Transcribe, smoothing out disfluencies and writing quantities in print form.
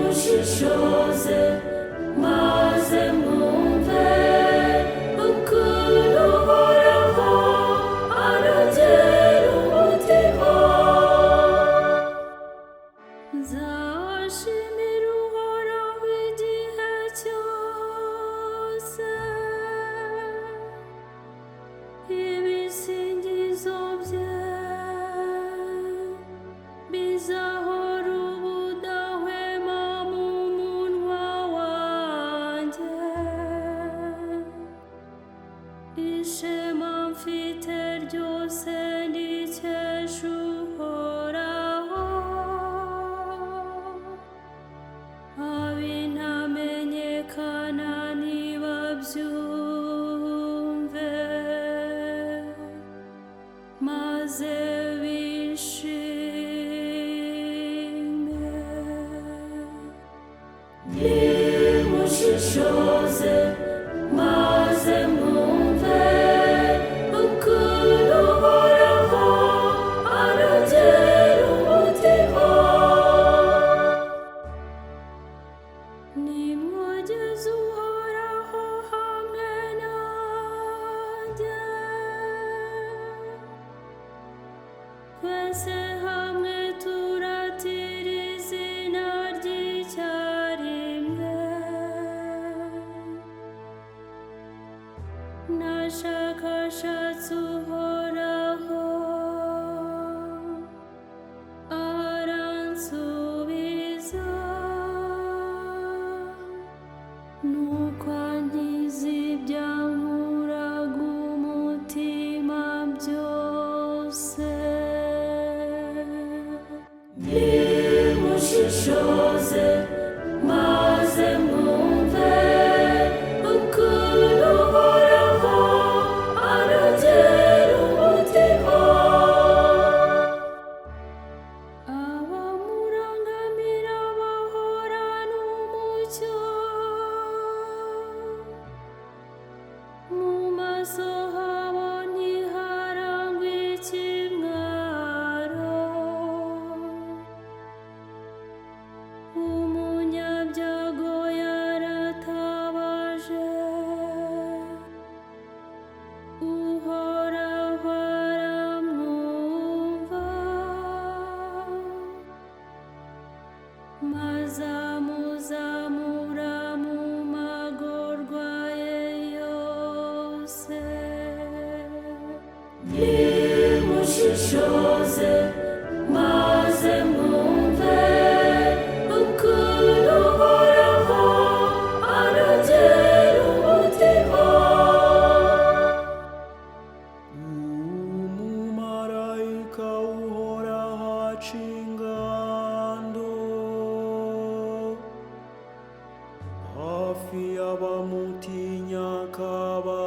nimushishoze maze mwumve ukuntu Uhoraho arogera umutima. Nzashimira Uhoraho igihe cyose, ibisingizo bye bizahora ubudahwema mu munwa wanjye. Ishema mfite ryose ndikesha Uhoraho, ab'intamenyekana nibabyumve maze bishime. Nimushishoze maze mwumve ukuntu Uhoraho arogera umutima. Nimwogeze Uhoraho hamwe nanjye, twese hamwe turatira izina ry'icyarimwe. Nashakashatse Uhoraho aransubiza, nuko ankiza ibyankuraga umutima byose. Nimushishoze maze mwumve ukuntu Uhoraho arogera umutima. Abamurangamira bahorana umucyo, mu maso habo ntiharangwa ikimwaro. Umunyabyago yaratabaje, Uhoraho aramwumva, maze amuzamura mu magorwa ye yose. Nimushishoze maze mwumve ukuntu Uhoraho arogera umutima. Umumarayika Uhoraho aca ingando hafi y'abamutinya, akaba